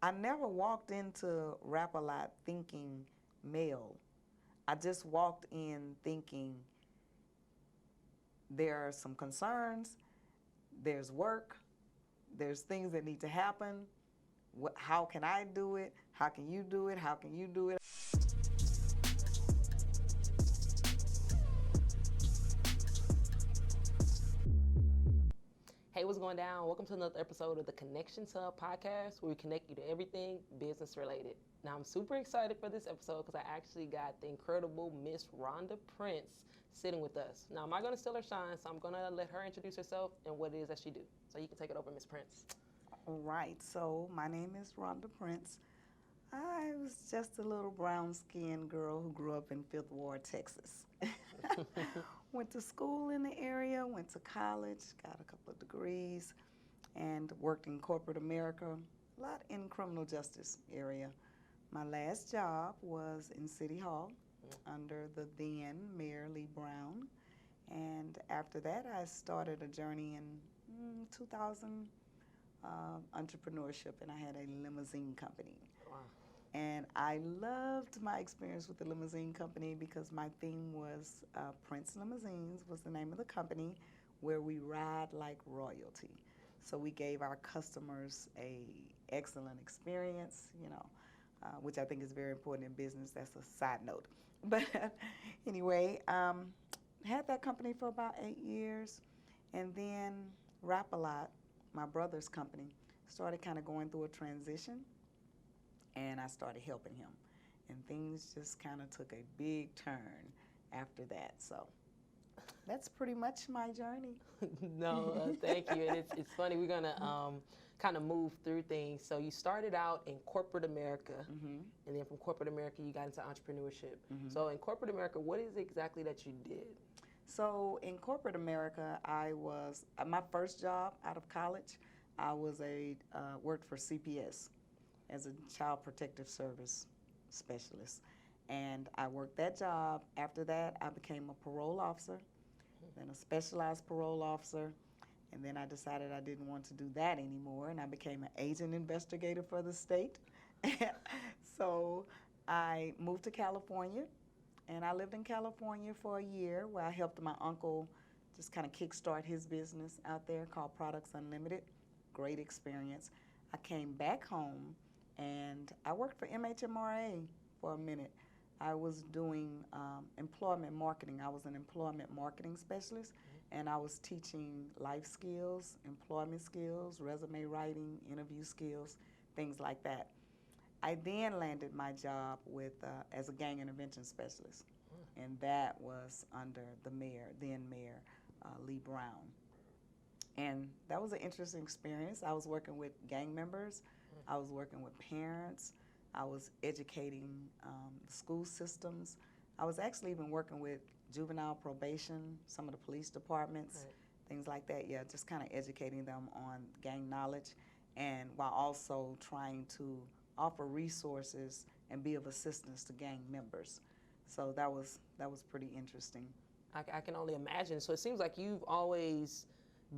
I never walked into Rap-A-Lot thinking male. I just walked in thinking there are some concerns, there's work, there's things that need to happen. How can I do it? How can you do it? How can you do it? Hey, what's going down? Welcome to another episode of the Connections Hub podcast, where we connect you to everything business related. Now, I'm super excited for this episode because I actually got the incredible Miss Ronda Prince sitting with us. Now, I'm not going to steal her shine, so I'm going to let her introduce herself and what it is that she do. So you can take it over, Miss Prince. All right, so my name is Ronda Prince. I was just a little brown-skinned girl who grew up in Fifth Ward, Texas. Went to school in the area, went to college, got a couple of degrees, and worked in corporate America, a lot in criminal justice area. My last job was in City Hall under the then Mayor Lee Brown. And after that, I started a journey in 2000, entrepreneurship, and I had a limousine company. Wow. And I loved my experience with the limousine company because my theme was Prince Limousines was the name of the company, where we ride like royalty. So we gave our customers a excellent experience, which I think is very important in business. That's a side note. But anyway, had that company for about 8 years, and then Rap-A-Lot, my brother's company, started kind of going through a transition. And I started helping him. And things just kind of took a big turn after that. So that's pretty much my journey. No, thank you. And it's funny, we're going to kind of move through things. So you started out in corporate America, and then from corporate America, you got into entrepreneurship. So in corporate America, what is it exactly that you did? So in corporate America, I was, my first job out of college, I was worked for CPS. As a child protective service specialist. And I worked that job. After that, I became a parole officer, then a specialized parole officer, and then I decided I didn't want to do that anymore, and I became an agent investigator for the state. So I moved to California, and I lived in California for a year, where I helped my uncle just kind of kickstart his business out there called Products Unlimited. Great experience. I came back home, and I worked for MHMRA for a minute. I was doing employment marketing. I was an employment marketing specialist, and I was teaching life skills, employment skills, resume writing, interview skills, things like that. I then landed my job with as a gang intervention specialist, and that was under the mayor, then Mayor Lee Brown. And that was an interesting experience. I was working with gang members. I was working with parents. I was educating the school systems. I was actually even working with juvenile probation, some of the police departments, things like that. Yeah, just kind of educating them on gang knowledge, and while also trying to offer resources and be of assistance to gang members. So that was pretty interesting. I can only imagine. So it seems like you've always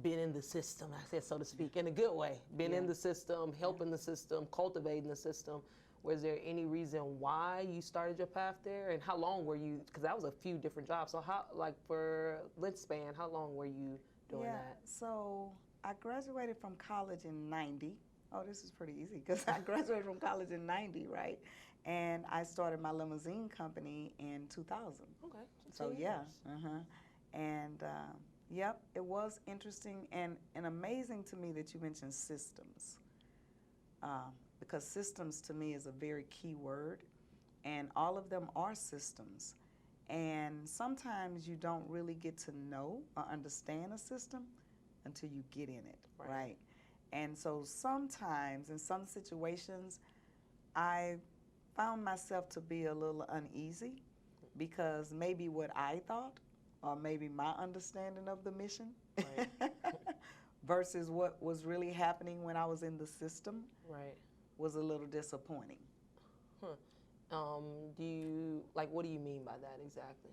been in the system, I said, so to speak, in a good way. Been in the system, helping the system, cultivating the system. Was there any reason why you started your path there? And how long were you, because that was a few different jobs. So how, like for length span, how long were you doing that? So I graduated from college in 90. Oh, this is pretty easy because I graduated from college in 90, right? And I started my limousine company in 2000. Okay. So yeah, and yep, it was interesting and amazing to me that you mentioned systems, because systems to me is a very key word, and all of them are systems. And sometimes you don't really get to know or understand a system until you get in it, right? And so sometimes in some situations, I found myself to be a little uneasy because maybe what I thought or maybe my understanding of the mission versus what was really happening when I was in the system was a little disappointing. Do you, like, what do you mean by that exactly?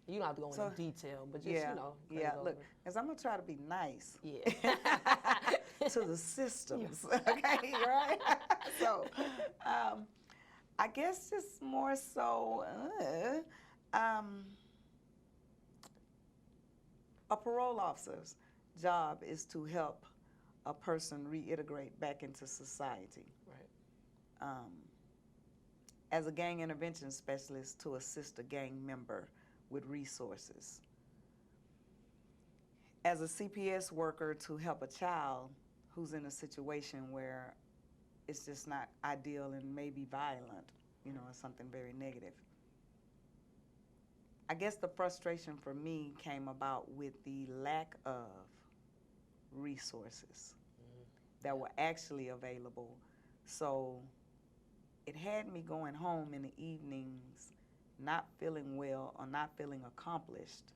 You don't have to go into detail, but just, Yeah, look, because I'm going to try to be nice. Yeah. to the systems. Okay, right? So, I guess just more so, a parole officer's job is to help a person reintegrate back into society. Right. As a gang intervention specialist, to assist a gang member with resources. As a CPS worker, to help a child who's in a situation where it's just not ideal and maybe violent, or something very negative. I guess the frustration for me came about with the lack of resources that were actually available. So it had me going home in the evenings not feeling well or not feeling accomplished,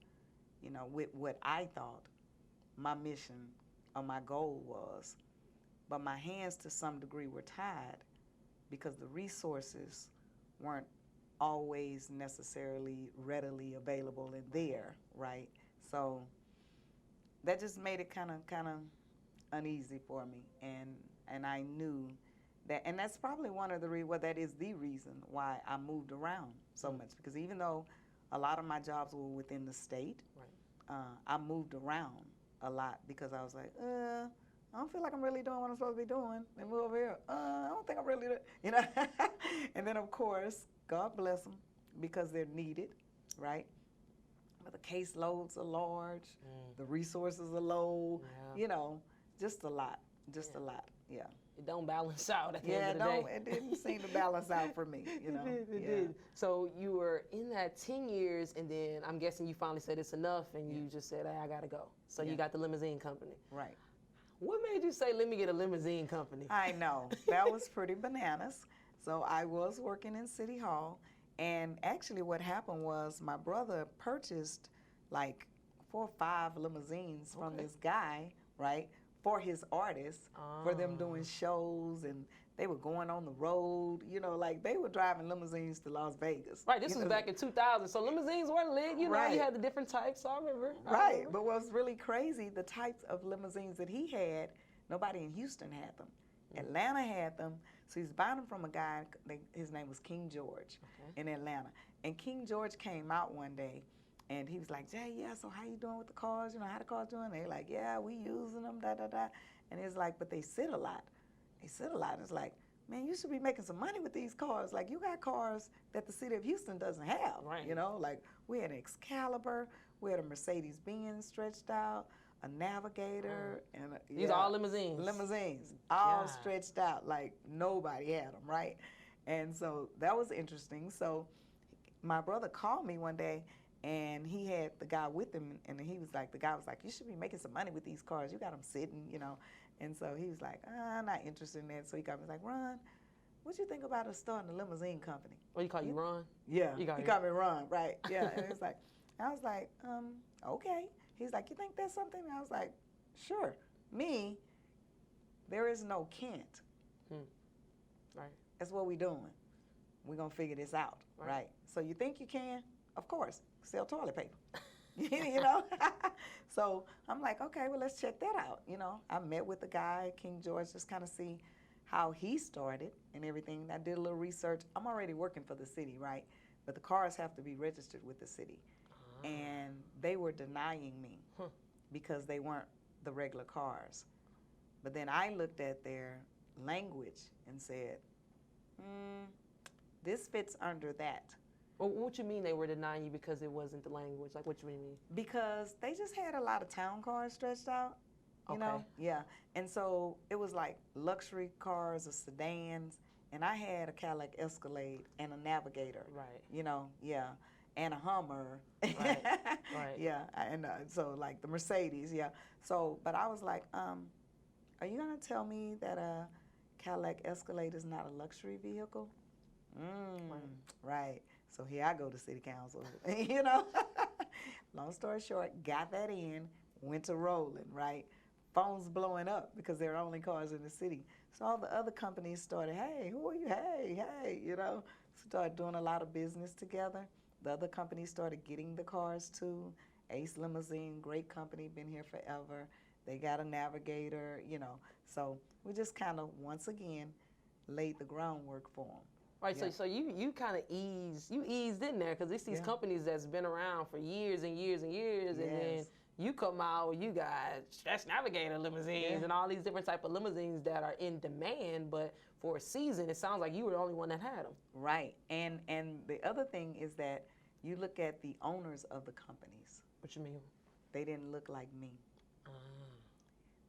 with what I thought my mission or my goal was. But my hands to some degree were tied because the resources weren't always necessarily readily available and there, right? So that just made it kind of uneasy for me, and I knew that, and that's probably one of the that is the reason why I moved around so much, because even though a lot of my jobs were within the state, right. I moved around a lot because I was like, I don't feel like I'm really doing what I'm supposed to be doing. Let me move over here. I don't think I'm really doing, And then, of course, God bless them because they're needed, right? But the caseloads are large, the resources are low, just a lot, a lot, yeah. It don't balance out at the Yeah, end of the day. it didn't seem to balance out for me, It did. So you were in that 10 years, and then I'm guessing you finally said it's enough, and you just said, hey, I got to go. So you got the limousine company. Right. What made you say, let me get a limousine company? I know. That was pretty bananas. So I was working in City Hall, and actually what happened was my brother purchased like 4 or 5 limousines from this guy, right, for his artists, for them doing shows, and they were going on the road, like they were driving limousines to Las Vegas. Right, this was back in 2000, so limousines weren't lit, you had the different types, I remember. Right, but what was really crazy, the types of limousines that he had, nobody in Houston had them. Atlanta had them, so he's buying them from a guy, his name was King George in Atlanta. And King George came out one day, and he was like, Jay, so how you doing with the cars? How the cars doing? They're like, yeah, we using them, da-da-da. And it's like, but they sit a lot. They sit a lot. It's like, man, you should be making some money with these cars. Like, you got cars that the city of Houston doesn't have, Like, we had an Excalibur, we had a Mercedes-Benz stretched out, a Navigator, and these are all limousines. Limousines, all stretched out, like nobody had them, right? And so that was interesting. So my brother called me one day, and he had the guy with him, and the guy was like, you should be making some money with these cars. You got them sitting, And so he was like, I'm not interested in that. So he got me like, Ron, what you think about us starting a limousine company? Oh, you call you Ron? Yeah, he called me Ron, right? Yeah, and it was like, I was like, okay. He's like, you think that's something? And I was like, sure. Me, there is no can't. Right. That's what we doing. We're gonna figure this out, right? So you think you can? Of course, sell toilet paper. So I'm like, okay, well, let's check that out. I met with the guy, King George, just kind of see how he started and everything. I did a little research. I'm already working for the city, right? But the cars have to be registered with the city. And they were denying me because they weren't the regular cars. But then I looked at their language and said, this fits under that. Well, what you mean they were denying you because it wasn't the language? Like, what you mean? Because they just had a lot of town cars stretched out, you know? Yeah. And so it was like luxury cars or sedans, and I had a Cadillac Escalade and a Navigator. Right. And a Hummer. Right. Yeah, and so like the Mercedes, So, but I was like, are you gonna tell me that a Cadillac Escalade is not a luxury vehicle? Right. So here I go to city council, Long story short, got that in, went to rolling, right? Phones blowing up because there are only cars in the city. So all the other companies started, hey, who are you? Hey, started doing a lot of business together. The other companies started getting the cars too. Ace Limousine, great company, been here forever. they got a navigator, you know. So we just kind of, once again, laid the groundwork for them. Right, Yeah. so you kind of eased in there because it's these Yeah. companies that's been around for years and years and years, and then Yes. you come out, you got Stretch Navigator limousines Yeah. and all these different type of limousines that are in demand, but for a season, it sounds like you were the only one that had them. Right. And the other thing is that you look at the owners of the companies. What you mean? They didn't look like me.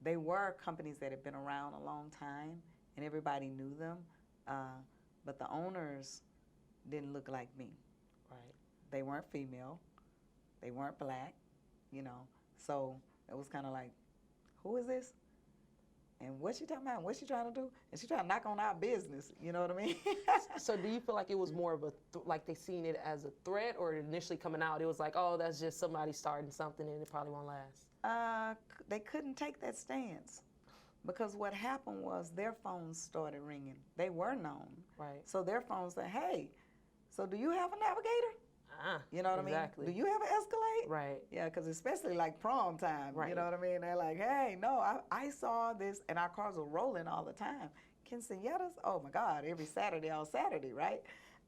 They were companies that had been around a long time, and everybody knew them. But the owners didn't look like me. Right. They weren't female. They weren't black, you know. So it was kind of like, who is this? And what's she talking about? What's she trying to do? And she trying to knock on our business. You know what I mean? So do you feel like it was more of a, like they seen it as a threat, or initially coming out, it was like, oh, that's just somebody starting something and it probably won't last? They couldn't take that stance because what happened was their phones started ringing. They were known. Right. So their phones said, hey, so do you have a navigator? You know what exactly. I mean? Do you have an Escalade? Right. Yeah, because especially like prom time, Right. you know what I mean? They're like, hey, no, I saw this, and our cars were rolling all the time. Quinceañeras, oh my God, every Saturday, all Saturday, right?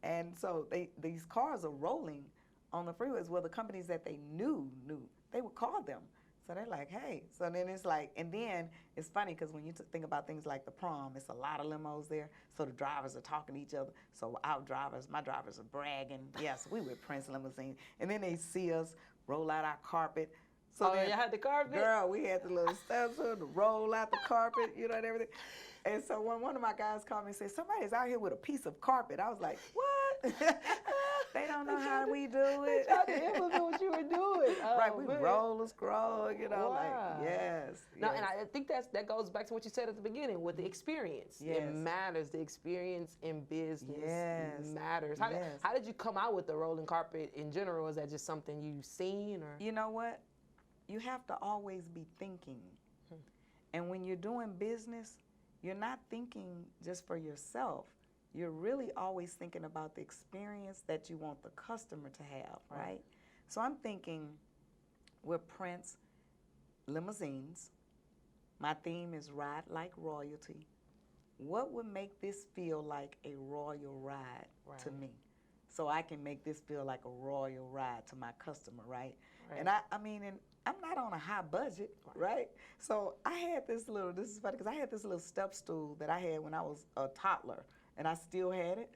And so these cars are rolling on the freeways. Well, the companies that they knew, they would call them. So they're like, hey. So then it's like, and then it's funny because when you think about things like the prom, it's a lot of limos there. So the drivers are talking to each other. So my drivers are bragging. Yes, we with Prince limousine. And then they see us roll out our carpet. So Oh, then, you had the carpet? girl, we had the little steps to roll out the carpet, you know, and everything. And so when one of my guys called me and said, somebody's out here with a piece of carpet, I was like, what? They don't know how we do it. They tried to implement what you were doing. Oh, Right, we man. roll and scroll, you know, Wow. like, yes. No, yes. and I think that goes back to what you said at the beginning with the experience. Yes. It matters. The experience in business Yes. matters. Yes. How did you come out with the rolling carpet in general? Is that just something you've seen, or? You know what? You have to always be thinking. And when you're doing business, you're not thinking just for yourself. You're really always thinking about the experience that you want the customer to have, right? So I'm thinking with Prince limousines, my theme is ride like royalty. What would make this feel like a royal ride to me? So I can make this feel like a royal ride to my customer, right? And I mean, and I'm not on a high budget, right? So I had this is funny because I had this little step stool that I had when I was a toddler, and I still had it.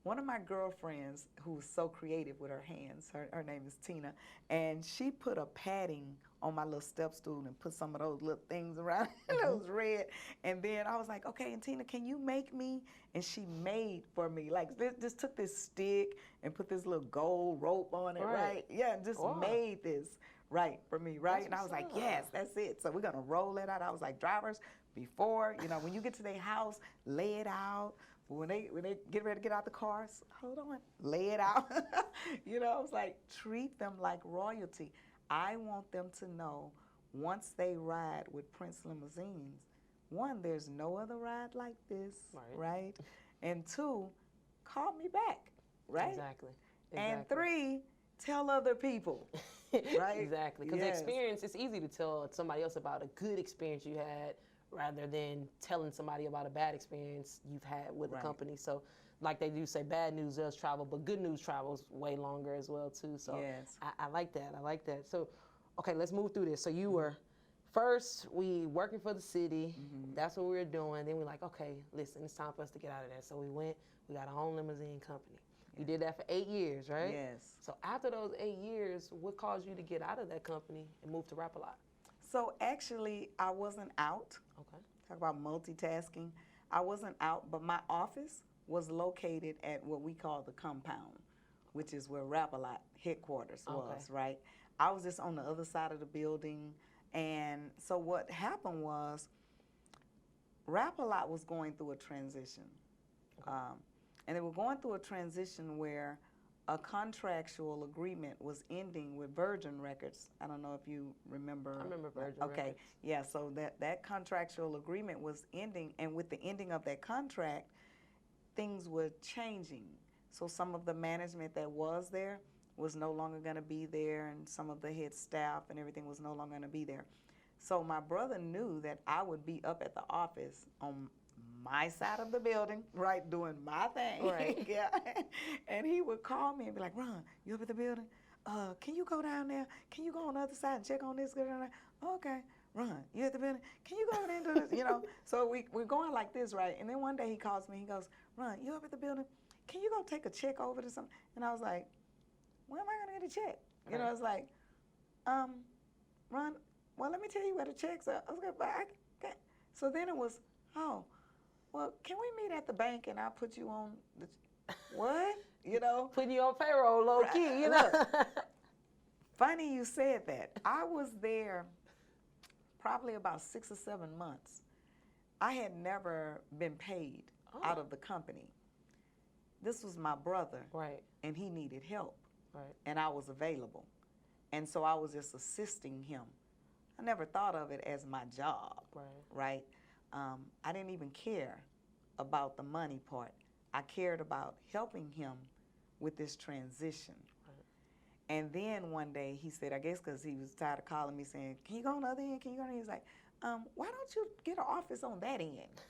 One of my girlfriends who was so creative with her hands, her name is Tina, and she put a padding on my little step stool and put some of those little things around it. It was red. And then I was like, okay, and Tina, can you make me? And she made for me, like just took this stick and put this little gold rope on it, right? Yeah, and just made this for me, right? And I was like, yes, that's it. So we're gonna roll it out. I was like, drivers, before, you know, when you get to their house, lay it out. When they get ready to get out the cars, hold on, lay it out. You know, I was like, treat them like royalty. I want them to know once they ride with Prince limousines, one, there's no other ride like this, right? And two, call me back, right? Exactly. And three, tell other people, right? Exactly. Because the experience, it's easy to tell somebody else about a good experience you had rather than telling somebody about a bad experience you've had with a company. So like they do say, bad news does travel, but good news travels way longer as well too. So I like that. I like that. So, okay, let's move through this. So you were first, we working for the city. That's what we were doing. Then we're like, okay, listen, it's time for us to get out of there. So we went. We got our own limousine company. You did that for 8 years, right? Yes. So after those 8 years, what caused you to get out of that company and move to Rap-A-Lot? So actually, I wasn't out. Okay. Talk about multitasking. I wasn't out, but my office was located at what we call the compound, which is where Rap-A-Lot headquarters was, right? I was just on the other side of the building. And so what happened was Rap-A-Lot was going through a transition. And they were going through a transition where a contractual agreement was ending with Virgin Records. I don't know if you remember. I remember Virgin Okay, Records. yeah, so that contractual agreement was ending, and with the ending of that contract, things were changing. So some of the management that was there was no longer going to be there, and some of the head staff and everything was no longer going to be there. So my brother knew that I would be up at the office on my side of the building, right, doing my thing. Right. Yeah. And he would call me and be like, Ron, you up at the building? Can you go down there? Can you go on the other side and check on this? Okay. Ron, you at the building? Can you go over there and do this? So we're going like this, right? And then one day he calls me. He goes, Ron, you up at the building? Can you go take a check over to something? And I was like, where am I going to get a check? Right. It's like, Ron, well, let me tell you where the checks are. I was like, but I can't. So then it was, oh, well, can we meet at the bank and I'll put you on the, what? Putting you on payroll low key, Look, funny you said that. I was there probably about 6 or 7 months. I had never been paid out of the company. This was my brother, Right. and he needed help, Right. and I was available. And so I was just assisting him. I never thought of it as my job, right? I didn't even care about the money part. I cared about helping him with this transition. And then one day he said, I guess because he was tired of calling me saying, can you go on the other end? Can you go on the end? He's like, why don't you get an office on that end,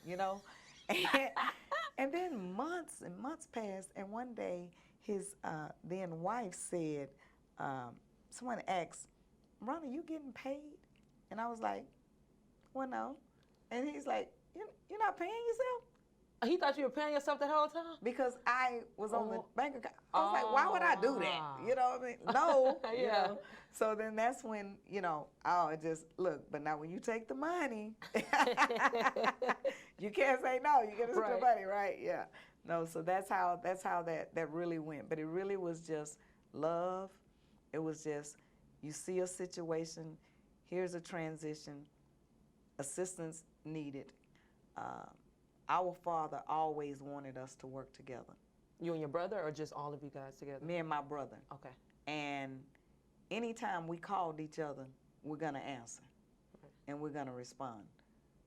And then months and months passed, and one day his then wife said, someone asked, Ron, are you getting paid? And I was like, well, no. And he's like, you're not paying yourself? He thought you were paying yourself the whole time? Because I was on the bank account. I was like, why would I do that? You know what I mean? No. Yeah. So then that's when, it just, look, but now when you take the money, you can't say no. You get the money, right? Yeah. No, so that's how that really went. But it really was just love. It was just, you see a situation, here's a transition, assistance needed. Our father always wanted us to work together. You and your brother, or just all of you guys together? Me and my brother. Okay. And anytime we called each other, we're going to answer, and we're going to respond.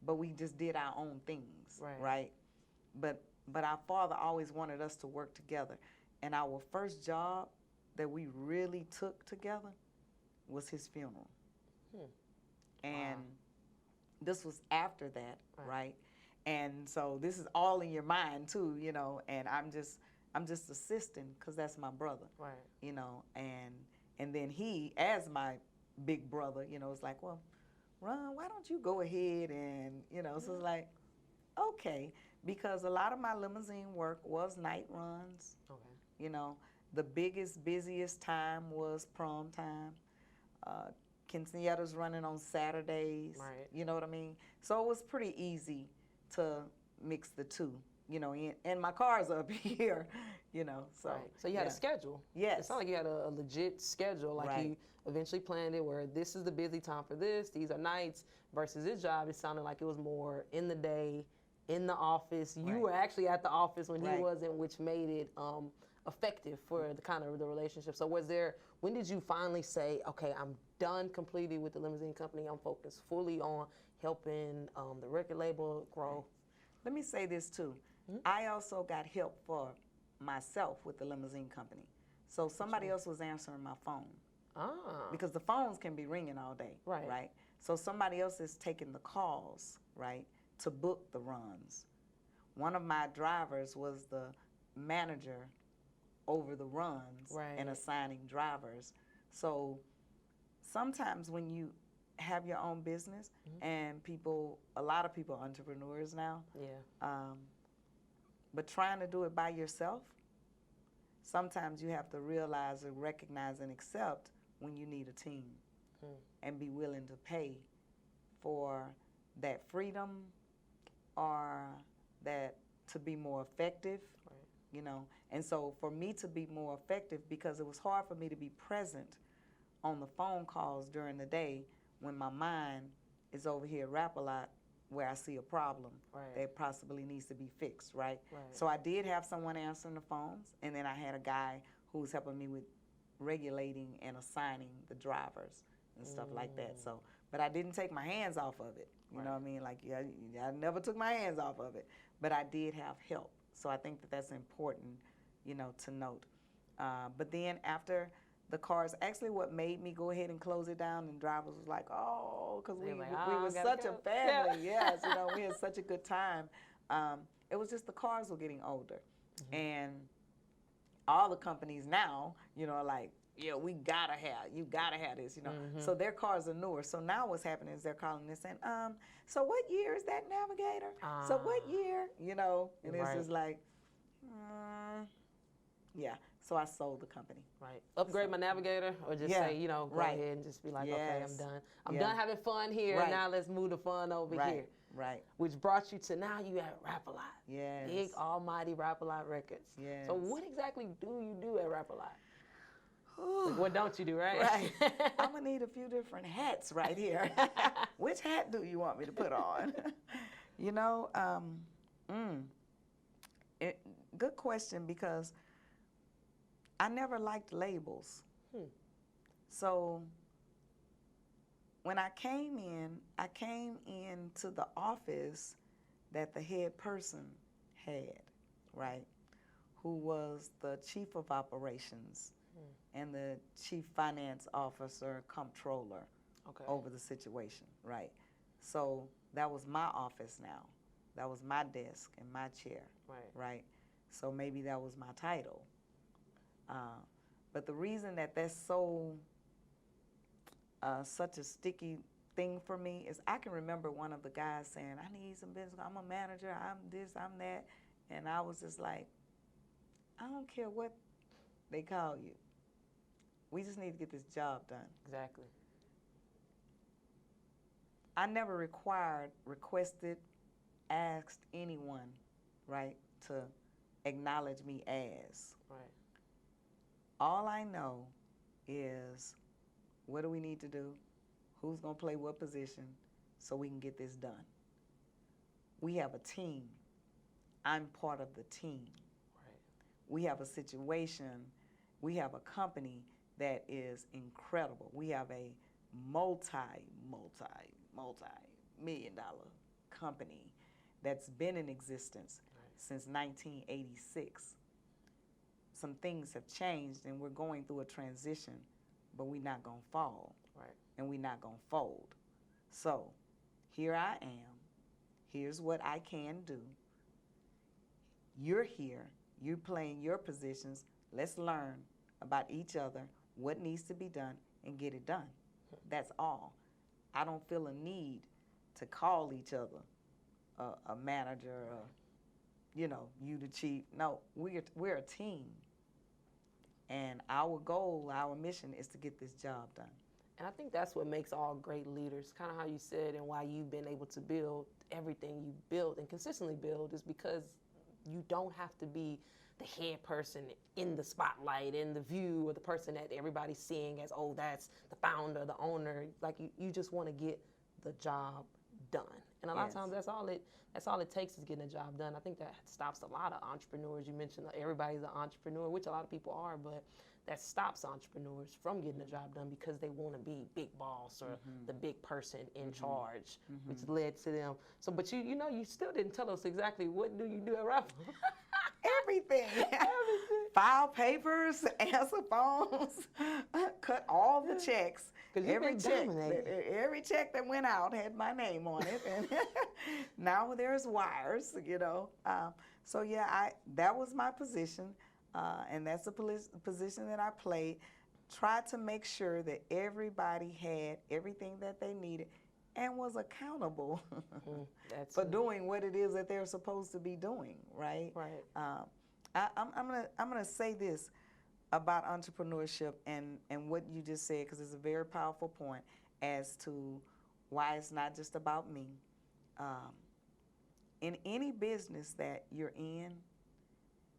But we just did our own things, right? But our father always wanted us to work together. And our first job that we really took together was his funeral. And this was after that, right? And so this is all in your mind too, and I'm just assisting because that's my brother, and then he, as my big brother, it's like, well, Ron, why don't you go ahead and, so it's like, okay, because a lot of my limousine work was night runs. The biggest, busiest time was prom time. Quinceañeras running on Saturdays, you know what I mean? So it was pretty easy to mix the two, and my car's up here, so. So you had a schedule. Yes. It sounded like you had a legit schedule, like you eventually planned it where this is the busy time for this, these are nights, versus his job, it sounded like it was more in the day, in the office. You were actually at the office when he wasn't, which made it effective for the kind of the relationship. So when did you finally say, okay, I'm done completely with the limousine company, I'm focused fully on helping the record label grow? Let me say this too. I also got help for myself with the limousine company. So somebody else was answering my phone. Because the phones can be ringing all day, right? So somebody else is taking the calls, right, to book the runs. One of my drivers was the manager over the runs and assigning drivers. So sometimes when you have your own business, and a lot of people are entrepreneurs now, but trying to do it by yourself, sometimes you have to realize and recognize and accept when you need a team and be willing to pay for that freedom or that to be more effective, And so for me to be more effective, because it was hard for me to be present on the phone calls during the day when my mind is over here at Rap-A-Lot where I see a problem that possibly needs to be fixed, right? So I did have someone answering the phones, and then I had a guy who was helping me with regulating and assigning the drivers and stuff like that. So, but I didn't take my hands off of it. You know what I mean? Like, I never took my hands off of it, but I did have help. So I think that that's important, to note. But then after the cars. Actually, what made me go ahead and close it down, and drivers was like, oh, because we were such a family. Yes, you know, we had such a good time. It was just the cars were getting older. And all the companies now, you know, are like, yeah, you gotta have this, you know. So their cars are newer. So now what's happening is they're calling and saying, so what year is that Navigator? So what year? You know, and it's just like, yeah. So I sold the company. Right. Upgrade my Navigator, or just say, you know, go ahead and just be like, okay, I'm done. I'm done having fun here. Now let's move the fun over here. Right. Which brought you to now you at Rap-A-Lot. Yes. Big almighty Rap-A-Lot Records. Yes. So what exactly do you do at Rap-A-Lot? Like, what don't you do, right? Right. I'm going to need a few different hats right here. Which hat do you want me to put on? You know, good question, because I never liked labels. So when I came into the office that the head person had, right, who was the chief of operations and the chief finance officer, comptroller over the situation, right? So that was my office now. That was my desk and my chair, right? So maybe that was my title. But the reason that that's so such a sticky thing for me is I can remember one of the guys saying, I need some business, I'm a manager, I'm this, I'm that. And I was just like, I don't care what they call you. We just need to get this job done. Exactly. I never requested, asked anyone, right, to acknowledge me as. Right. All I know is, what do we need to do? Who's going to play what position so we can get this done? We have a team. I'm part of the team. Right. We have a situation. We have a company that is incredible. We have a multi-million-dollar company that's been in existence since 1986. Some things have changed, and we're going through a transition, but we're not going to fall, and we're not going to fold. So here I am. Here's what I can do. You're here. You're playing your positions. Let's learn about each other, what needs to be done, and get it done. That's all. I don't feel a need to call each other a manager, you know, you the chief. No, we're a team. And our goal, our mission is to get this job done. And I think that's what makes all great leaders, kind of how you said, and why you've been able to build everything you build and consistently build, is because you don't have to be the head person in the spotlight, in the view, or the person that everybody's seeing as, oh, that's the founder, the owner. Like, you just want to get the job done. And a lot of times that's all it takes, is getting a job done. I think that stops a lot of entrepreneurs. You mentioned everybody's an entrepreneur, which a lot of people are, but that stops entrepreneurs from getting the job done because they want to be big boss or the big person in charge, which led to them. So, but you know, you still didn't tell us exactly what do you do at Rap-A-Lot. Everything. File papers, answer phones, cut all the checks. Every check that went out had my name on it, and now there's wires, you know. So yeah, that was my position, and that's the position that I played. Tried to make sure that everybody had everything that they needed and was accountable for doing what it is that they're supposed to be doing, right? Right. I'm gonna say this about entrepreneurship and what you just said, because it's a very powerful point as to why it's not just about me. In any business that you're in,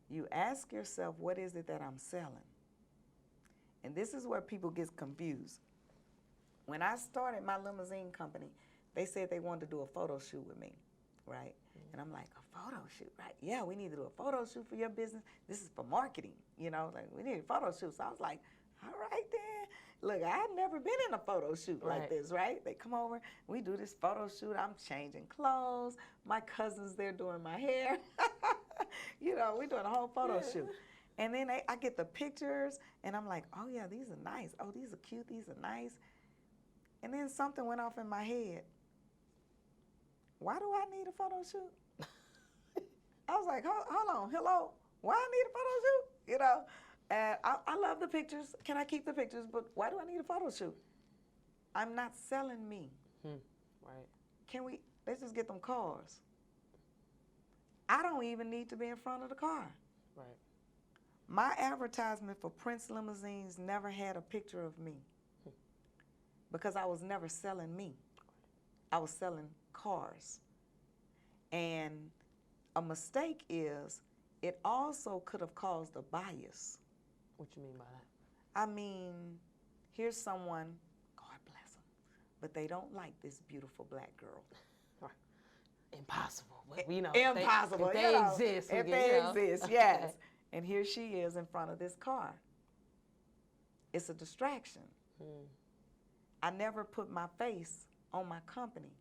you ask yourself, what is it that I'm selling? And this is where people get confused. When I started my limousine company, they said they wanted to do a photo shoot with me, right? And I'm like, a photo shoot, right? Yeah, we need to do a photo shoot for your business. This is for marketing, you know, like we need a photo shoot. So I was like, all right then. Look, I had never been in a photo shoot like this, right? They come over, we do this photo shoot. I'm changing clothes. My cousin's there doing my hair. You know, we're doing a whole photo shoot. And then I get the pictures, and I'm like, oh yeah, these are nice. Oh, these are cute. These are nice. And then something went off in my head. Why do I need a photo shoot? I was like, hold on, hello. Why I need a photo shoot? You know, and I love the pictures. Can I keep the pictures? But why do I need a photo shoot? I'm not selling me. Right. Let's just get them cars. I don't even need to be in front of the car. Right. My advertisement for Prince limousines never had a picture of me because I was never selling me. I was selling cars. And a mistake is it also could have caused a bias. What you mean by that? I mean, here's someone, God bless them, but they don't like this beautiful black girl. Right. Impossible. Well, you know, impossible. If they exist. If they exist, yes. And here she is in front of this car. It's a distraction. I never put my face on my company.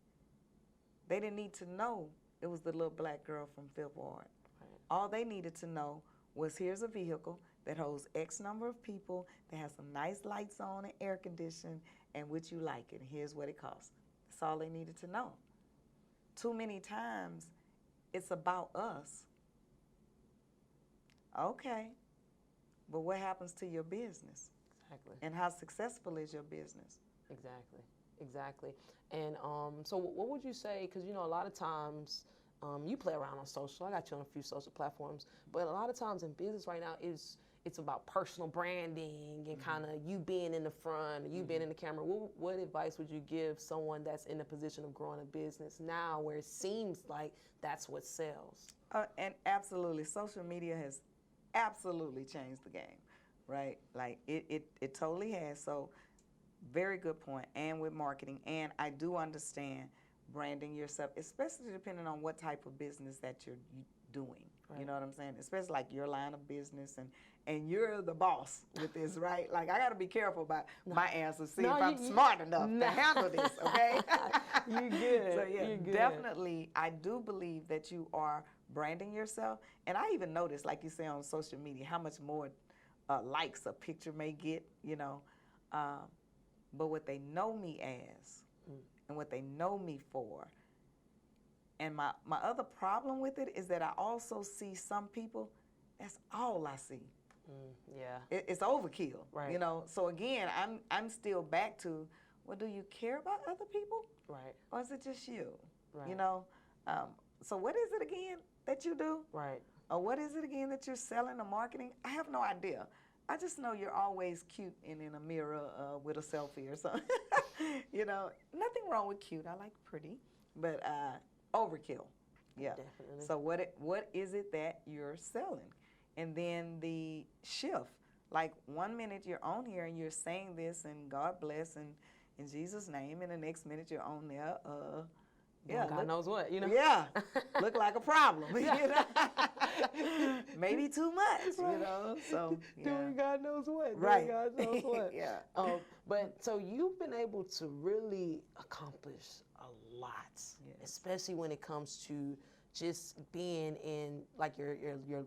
They didn't need to know it was the little black girl from Fifth Ward. Right. All they needed to know was here's a vehicle that holds X number of people, that has some nice lights on and air conditioning, and would you like it? And here's what it costs. That's all they needed to know. Too many times, it's about us. Okay, but what happens to your business? Exactly. And how successful is your business? Exactly. And so what would you say, because you know a lot of times you play around on social, I got you on a few social platforms, but a lot of times in business right now it's about personal branding and kind of you being in the front, or you being in the camera. What advice would you give someone that's in a position of growing a business now where it seems like that's what sells? And absolutely, social media has absolutely changed the game, right? Like it totally has. So very good point. And with marketing, and I do understand branding yourself, especially depending on what type of business that you're doing. Right. You know what I'm saying? Especially like your line of business, and you're the boss with this, right? Like I got to be careful about my answers, see if I'm smart enough to handle this, okay? You're good. So yeah, You're good. Definitely, I do believe that you are branding yourself. And I even noticed, like you say on social media, how much more likes a picture may get, you know. But what they know me as and what they know me for, and my other problem with it is that I also see some people, that's all I see. It's overkill, right. You know. So again, I'm still back to, well, do you care about other people? Right. Or is it just you? Right. You know. So what is it again that you do? Right. Or what is it again that you're selling or marketing? I have no idea. I just know you're always cute and in a mirror with a selfie or something. You know, nothing wrong with cute. I like pretty, but overkill. Yeah. Definitely. So what is it that you're selling? And then the shift. Like 1 minute you're on here and you're saying this and God bless and in Jesus' name, and the next minute you're on there. Yeah, God knows what, you know. Yeah, look like a problem. You know? Maybe too much, you know. So doing God knows what. Right. Doing God knows what. Yeah. But so you've been able to really accomplish a lot, especially when it comes to just being in like your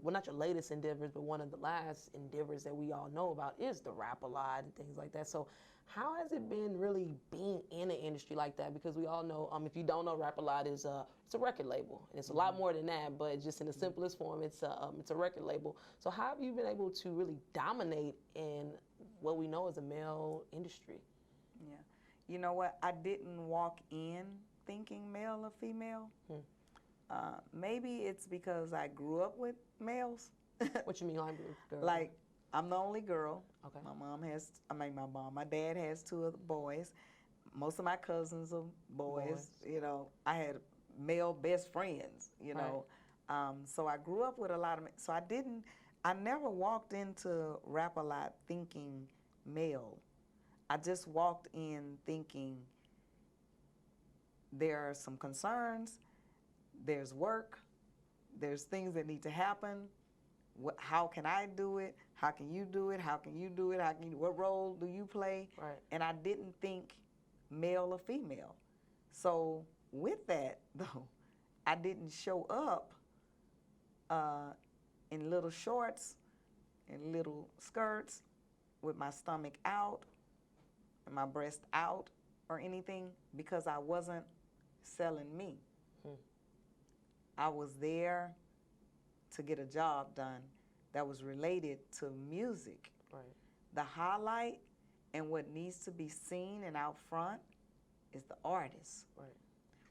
well, not your latest endeavors, but one of the last endeavors that we all know about is the rap a lot and things like that. So how has it been really being in an industry like that? Because we all know, if you don't know, Rap a Lot is it's a record label, and it's a lot more than that. But just in the simplest form, it's a record label. So how have you been able to really dominate in what we know as a male industry? Yeah, you know what? I didn't walk in thinking male or female. Maybe it's because I grew up with males. What you mean, girl? Like, I'm the only girl. Okay. My dad has 2 other boys. Most of my cousins are boys. You know, I had male best friends, you know. So I grew up with a lot of, so I never walked into Rap a Lot thinking male. I just walked in thinking there are some concerns, there's work, there's things that need to happen. How can I do it? How can you do it? How can you do it? What role do you play? Right. And I didn't think male or female. So with that, though, I didn't show up in little shorts in little skirts with my stomach out and my breast out or anything, because I wasn't selling me. I was there to get a job done that was related to music. Right. The highlight and what needs to be seen and out front is the artist. Right.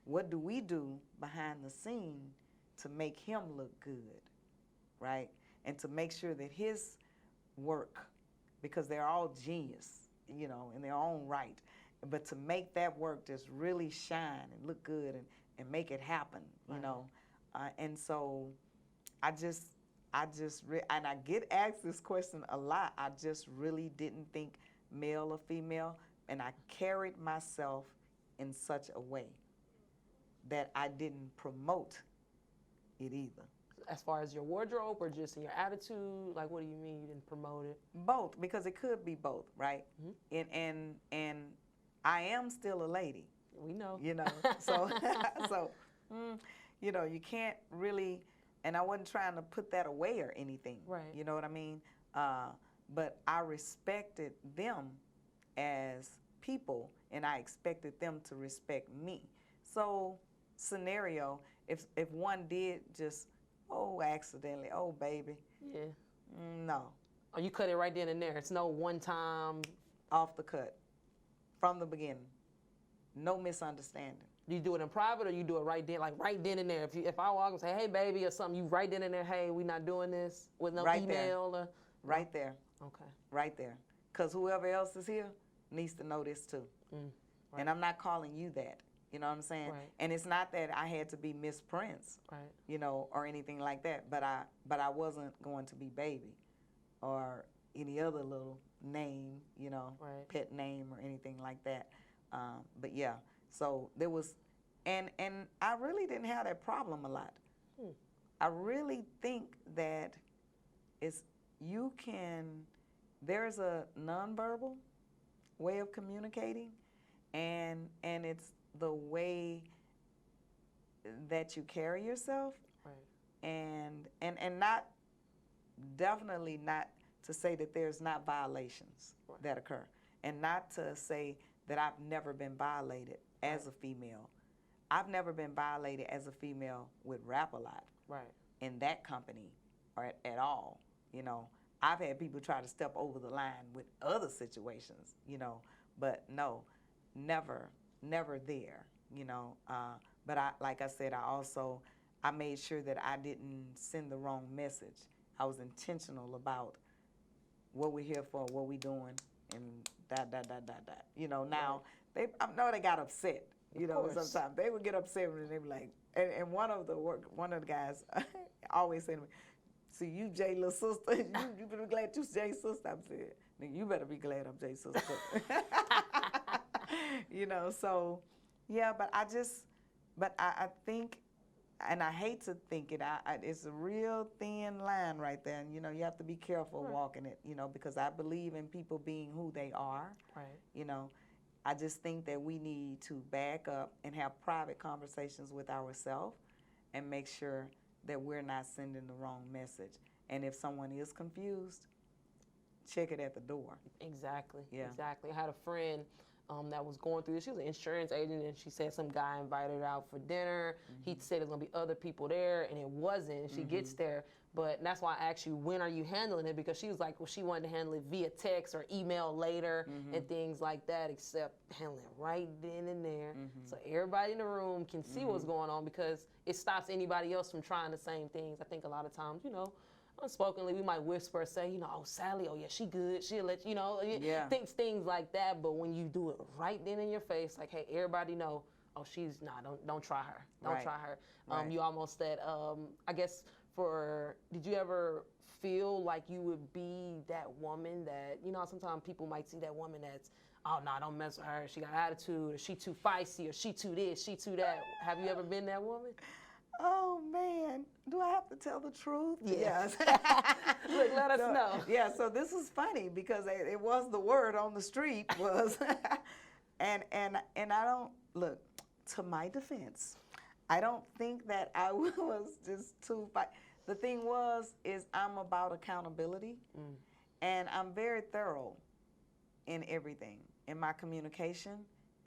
What do we do behind the scene to make him look good, right? And to make sure that his work, because they're all genius, you know, in their own right, but to make that work just really shine and look good and make it happen, you know. And so and I get asked this question a lot. I just really didn't think male or female, and I carried myself in such a way that I didn't promote it either. As far as your wardrobe or just in your attitude, like what do you mean you didn't promote it? Both, because it could be both, right? And I am still a lady. We know. You know, so you know, you can't really, and I wasn't trying to put that away or anything. Right. You know what I mean? But I respected them as people, and I expected them to respect me. So, scenario, if one did just, accidentally, baby. Yeah. No. Oh, you cut it right then and there. It's no one time. Off the cut, from the beginning. No misunderstanding. Do you do it in private or you do it right then, like right then and there? If I walk and say, hey, baby, or something, you right then and there, hey, we not doing this with no right email? There. Right there. Okay. Right there. Because whoever else is here needs to know this too. Right. And I'm not calling you that. You know what I'm saying? Right. And it's not that I had to be Miss Prince, right. you know, or anything like that. But I wasn't going to be baby or any other little name, you know, right. pet name or anything like that. But yeah, so there was, and I really didn't have that problem a lot. I really think that there's a nonverbal way of communicating, and it's the way that you carry yourself, right. and not, definitely not to say that there's not violations right. that occur, and not to say that I've never been violated as a female. I've never been violated as a female with Rap-A-Lot right. in that company or at all, you know. I've had people try to step over the line with other situations, you know, but no, never there, you know. But like I said, I made sure that I didn't send the wrong message. I was intentional about what we're here for, what we're doing, and that. You know, now, I know they got upset, you know, sometimes. They would get upset and they were like, and one of the guys always said to me, see, you Jay little sister, you better be glad you Jay's sister. I said, nigga, you better be glad I'm Jay's sister. You know, so, yeah, but I think, and I hate to think it, it's a real thin line right there, and, you know, you have to be careful walking it, you know, because I believe in people being who they are, right. you know. I just think that we need to back up and have private conversations with ourselves and make sure that we're not sending the wrong message. And if someone is confused, check it at the door. Exactly. Yeah. Exactly. I had a friend that was going through this. She was an insurance agent, and she said some guy invited her out for dinner. He said there's going to be other people there, and it wasn't. She gets there. But that's why I asked you, when are you handling it? Because she was like, well, she wanted to handle it via text or email later and things like that, except handling it right then and there. So everybody in the room can see what's going on, because it stops anybody else from trying the same things. I think a lot of times, you know, unspokenly, we might whisper, say, you know, oh, Sally, oh, yeah, she good. She'll let you know. Things like that. But when you do it right then in your face, like, hey, everybody know, oh, she's not, don't try her. Don't try her. You almost said, I guess, did you ever feel like you would be that woman that, you know, sometimes people might see that woman that's, oh, no, don't mess with her. She got attitude, or she too feisty, or she too this, she too that. Have you ever been that woman? Oh, man. Do I have to tell the truth? Yes. Look, let us know. Yeah, so this is funny because it was the word on the street was, and I don't, look, to my defense, I don't think that I was just too, The thing is I'm about accountability, and I'm very thorough in everything, in my communication,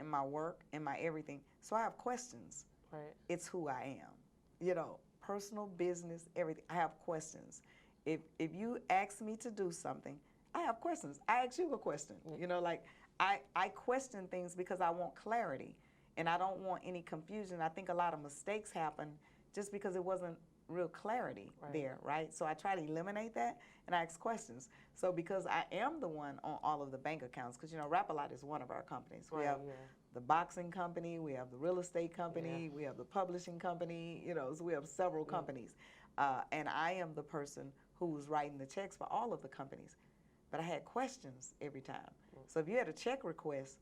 in my work, in my everything. So I have questions. Right. It's who I am. You know, personal, business, everything. I have questions. If you ask me to do something, I have questions. I ask you a question. You know, like I question things because I want clarity, and I don't want any confusion. I think a lot of mistakes happen just because it wasn't real clarity there, right? So I try to eliminate that, and I ask questions. So because I am the one on all of the bank accounts, because, you know, Rap-A-Lot is one of our companies. We have the boxing company, we have the real estate company, we have the publishing company, you know, so we have several companies. And I am the person who was writing the checks for all of the companies. But I had questions every time. So if you had a check request,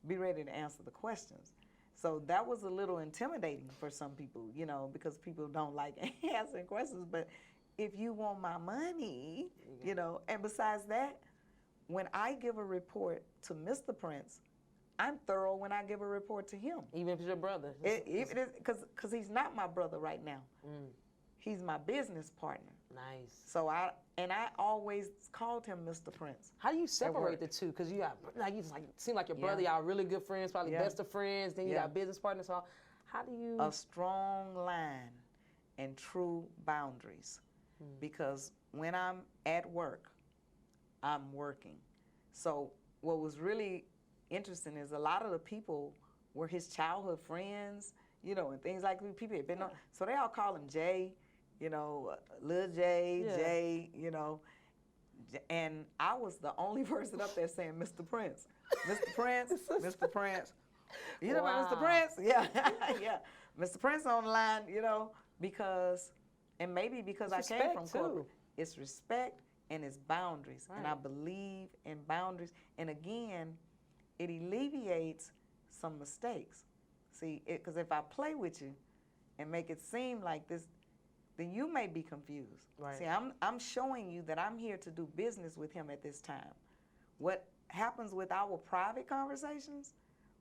be ready to answer the questions. So that was a little intimidating for some people, you know, because people don't like answering questions. But if you want my money, you know, and besides that, when I give a report to Mr. Prince, I'm thorough when I give a report to him. Even if it's your brother? Because he's not my brother right now. He's my business partner. Nice. So I always called him Mr. Prince. How do you separate the two? Because you got, like, you seem like your brother, y'all really good friends, probably best of friends, then you got business partners. So how do you? A strong line and true boundaries. Because when I'm at work, I'm working. So what was really interesting is a lot of the people were his childhood friends, you know, and things like that. People had been on, so they all call him Jay, you know, Lil J, Jay, you know. And I was the only person up there saying Mr. Prince. Mr. Prince, Mr. Prince. You know about Mr. Prince? Yeah, yeah. Mr. Prince on the line, you know, because, and maybe because I came from corporate. It's respect and it's boundaries. And I believe in boundaries. And again, it alleviates some mistakes. See, because if I play with you and make it seem like this, then you may be confused. See, I'm showing you that I'm here to do business with him at this time. What happens with our private conversations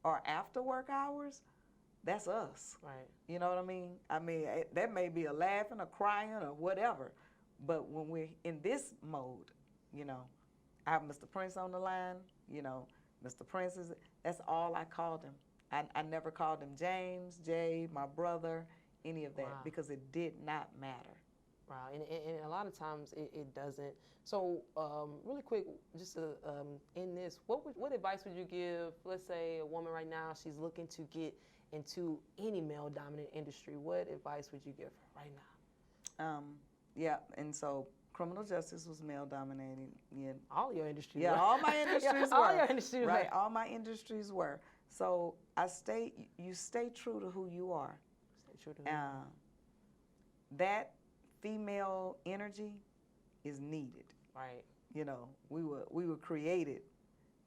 or after work hours, that's us. You know what I mean? I mean, that may be a laughing, a crying, or whatever. But when we're in this mode, you know, I have Mr. Prince on the line, you know, Mr. Prince that's all I called him. I never called him James, Jay, my brother, any of that, because it did not matter. Wow, and a lot of times it doesn't. So really quick, just to end this, what advice would you give, let's say a woman right now, she's looking to get into any male-dominant industry, what advice would you give her right now? Yeah, and so criminal justice was male-dominated. Yeah. All your industries were. All my industries were. All your industries were. All my industries were. So you stay true to who you are. Stay true to who you are. That female energy is needed. You know, we were created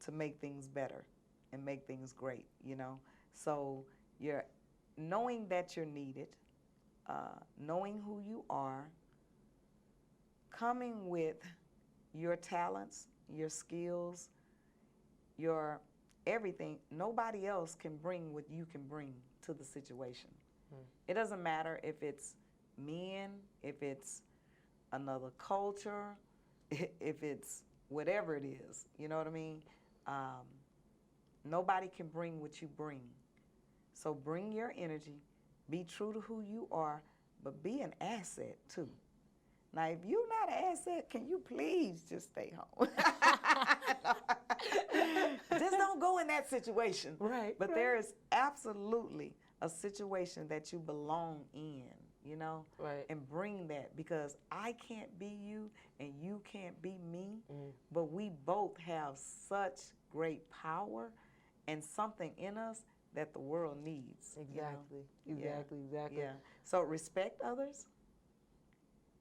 to make things better and make things great, you know. So you're knowing that you're needed, knowing who you are, coming with your talents, your skills, your everything. Nobody else can bring what you can bring to the situation. It doesn't matter if it's men, if it's another culture, if it's whatever it is, you know what I mean? Nobody can bring what you bring. So bring your energy, be true to who you are, but be an asset too. Now, if you're not an asset, can you please just stay home? Just don't go in that situation. But there is absolutely a situation that you belong in, you know? And bring that, because I can't be you and you can't be me, but we both have such great power and something in us that the world needs. Exactly. You know? Exactly. Yeah. So respect others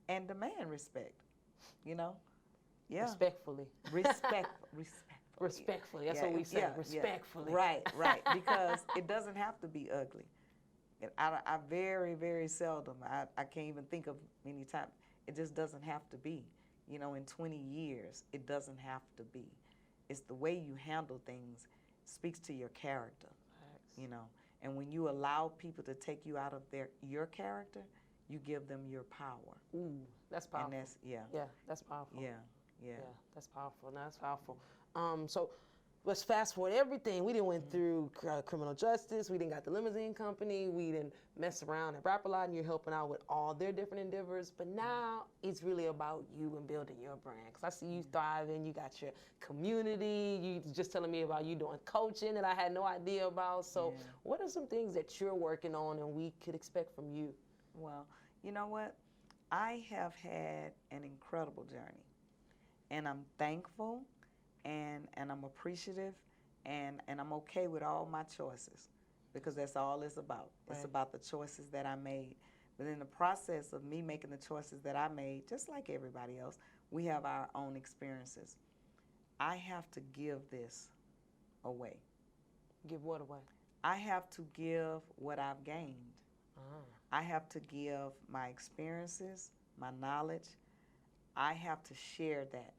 and demand respect, you know? Yeah. Respectfully. Respectfully. That's what we say. Respectfully. Right. Because it doesn't have to be ugly. I very, very seldom, I can't even think of many times, it just doesn't have to be. You know, in 20 years, it doesn't have to be. It's the way you handle things speaks to your character, you know. And when you allow people to take you out of your character, you give them your power. Ooh, that's powerful. And that's, Yeah, that's powerful. yeah, yeah. Yeah, that's powerful. No, that's powerful. So let's fast forward everything. We done went through criminal justice. We done got the limousine company. We done mess around at Rap A Lot, and you're helping out with all their different endeavors. But now it's really about you and building your brand. Because I see you thriving. You got your community. You just telling me about you doing coaching that I had no idea about. So what are some things that you're working on and we could expect from you? Well, you know what? I have had an incredible journey. And I'm thankful and I'm appreciative and I'm okay with all my choices because that's all it's about. Right. It's about the choices that I made. But in the process of me making the choices that I made, just like everybody else, we have our own experiences. I have to give this away. Give what away? I have to give what I've gained. I have to give my experiences, my knowledge. I have to share that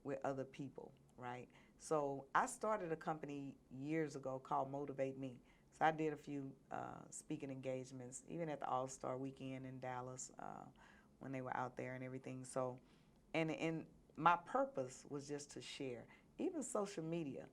with other people, right? So I started a company years ago called Motivate Me. So I did a few speaking engagements, even at the All-Star Weekend in Dallas when they were out there and everything. So, and my purpose was just to share, even social media.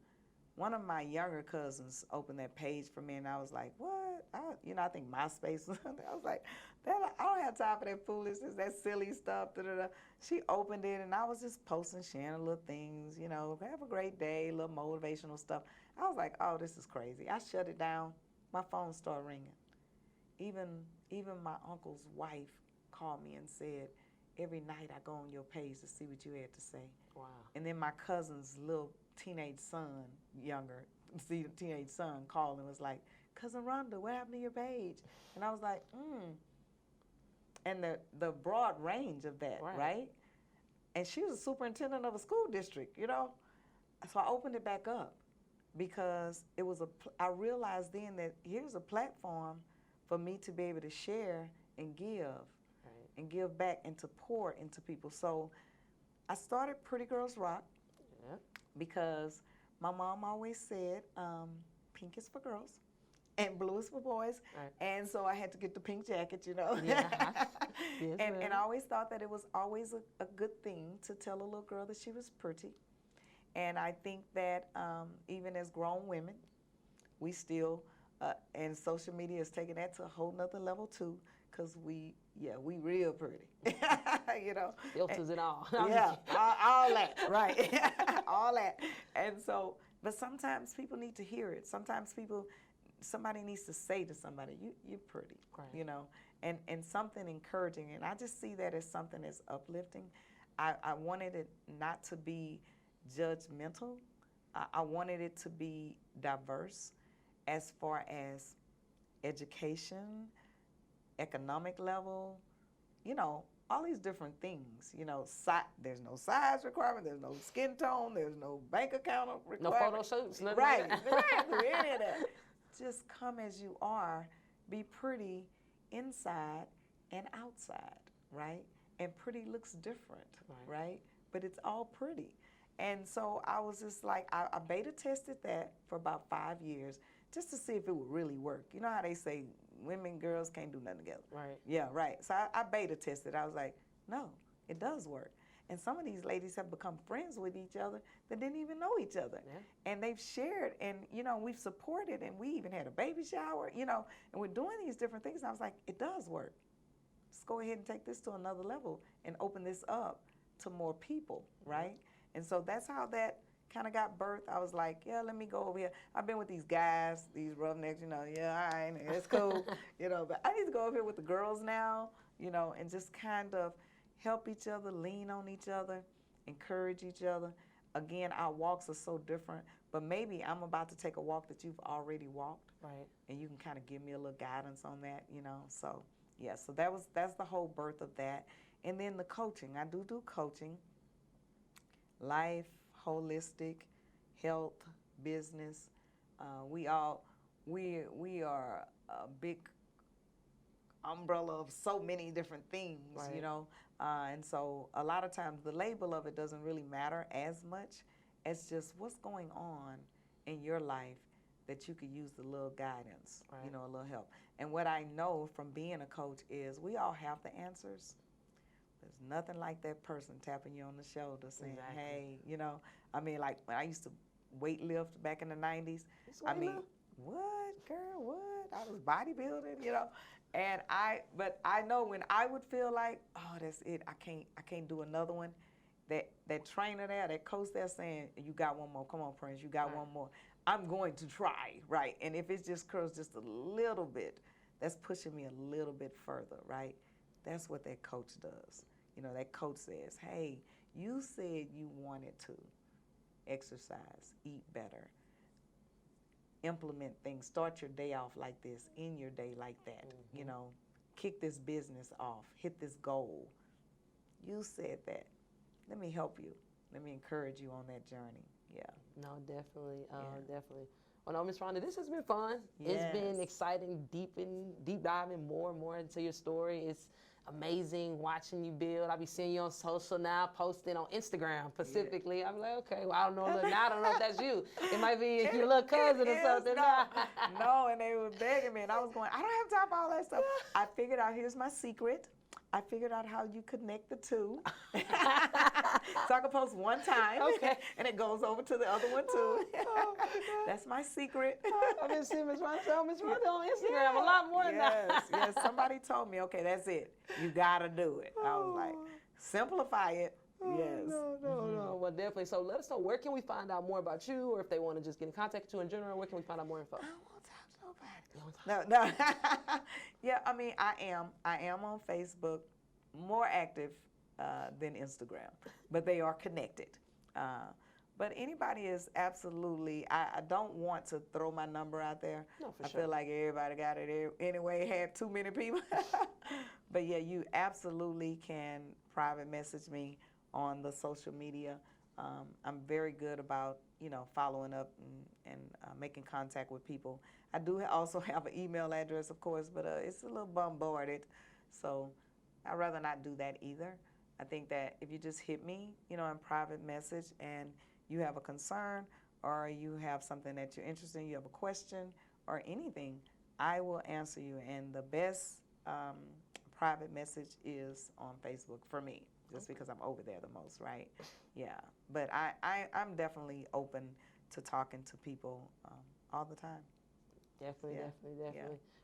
One of my younger cousins opened that page for me, and I was like, what? I think MySpace. I was like, I don't have time for that foolishness, that silly stuff. Da, da, da. She opened it, and I was just posting, sharing little things, have a great day, little motivational stuff. I was like, oh, this is crazy. I shut it down. My phone started ringing. Even my uncle's wife called me and said, every night I go on your page to see what you had to say. Wow. And then my cousin's little teenage son, teenage son called and was like, Cousin Ronda, what happened to your page? And I was like, And the broad range of that, right? And she was a superintendent of a school district, So I opened it back up because I realized then that here's a platform for me to be able to share and give and give back and to pour into people. So I started Pretty Girls Rock because my mom always said pink is for girls and blue is for boys. Right. And so I had to get the pink jacket, Yeah. Yes, and I always thought that it was always a good thing to tell a little girl that she was pretty. And I think that even as grown women, we still, and social media is taking that to a whole nother level too, because we real pretty, Filters and all. Yeah, all that, right, all that. And so, but sometimes people need to hear it. Sometimes somebody needs to say to somebody, you're pretty, and something encouraging. And I just see that as something that's uplifting. I wanted it not to be judgmental. I wanted it to be diverse as far as education, economic level, all these different things. There's no size requirement, there's no skin tone, there's no bank account requirement. No photo shoots, nothing right, like that. Exactly, any of that. Just come as you are, be pretty inside and outside, right? And pretty looks different, right? But it's all pretty. And so I was just like, I beta tested that for about 5 years just to see if it would really work. You know how they say women, girls can't do nothing together. Right. Yeah, right. So I beta tested. I was like, no, it does work. And some of these ladies have become friends with each other that didn't even know each other. Yeah. And they've shared and, we've supported and we even had a baby shower, and we're doing these different things. And I was like, it does work. Let's go ahead and take this to another level and open this up to more people, right? And so that's how that kind of got birthed. I was like, yeah, let me go over here. I've been with these guys, these roughnecks, yeah, all right, it's cool, but I need to go over here with the girls now, and just kind of help each other, lean on each other, encourage each other. Again, our walks are so different, but maybe I'm about to take a walk that you've already walked. Right. And you can kind of give me a little guidance on that, So, yeah, so that's the whole birth of that. And then the coaching. I do coaching. Life, holistic, health, business. We are a big umbrella of so many different things, and so a lot of times the label of it doesn't really matter as much as just what's going on in your life that you could use a little guidance, Right. you know, a little help. And what I know from being a coach is we all have the answers. There's nothing like that person tapping you on the shoulder saying, Exactly. hey, you know, I mean, like when I used to weight lift back in the 90s, I mean, what, girl, what? I was bodybuilding, you know. But I know when I would feel like, oh, that's it, I can't do another one, that trainer there, that coach there saying, you got one more, come on, Prince, you got one more. I'm going to try, right? And if it just curls just a little bit, that's pushing me a little bit further, right? That's what that coach does. You know, that coach says, hey, you said you wanted to exercise, eat better, implement things, start your day off like this, end your day like that, you know, kick this business off, hit this goal. You said that. Let me help you. Let me encourage you on that journey. Yeah. No, definitely, definitely. Well, no, Miss Ronda, this has been fun. Yes. It's been exciting, deep diving more and more into your story. It's amazing watching you build. I be seeing you on social now, posting on Instagram specifically. I'm like, okay, well, I don't know. Look, now I don't know if that's you. It might be your little cousin or something. No, and they were begging me, and I was going, I don't have time for all that stuff. I figured out, here's my secret. I figured out how you connect the two. So I can post one time, and it goes over to the other one too. That's my secret. I've been seeing Miss Ronda on Instagram a lot more now. Yes, somebody told me, okay, that's it. You gotta do it. I was like, simplify it. Yes. No. Well, definitely. So let us know, where can we find out more about you, or if they want to just get in contact with you in general, where can we find out more info? I don't want to talk to nobody. No. Yeah, I mean, I am on Facebook, more active than Instagram, but they are connected. But anybody is absolutely, I don't want to throw my number out there. No, for I sure. feel like everybody got it anyway, had too many people. But yeah, you absolutely can private message me on the social media. I'm very good about, you know, following up and making contact with people. I do also have an email address, of course, but it's a little bombarded. So I'd rather not do that either. I think that if you just hit me, you know, in private message and you have a concern or you have something that you're interested in, you have a question or anything, I will answer you. And the best private message is on Facebook for me, just because I'm over there the most, right? Yeah. But I'm definitely open to talking to people all the time. Definitely.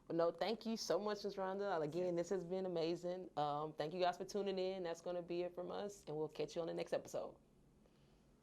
Well, no, thank you so much, Ms. Ronda. Again, this has been amazing. Thank you guys for tuning in. That's going to be it from us, and we'll catch you on the next episode.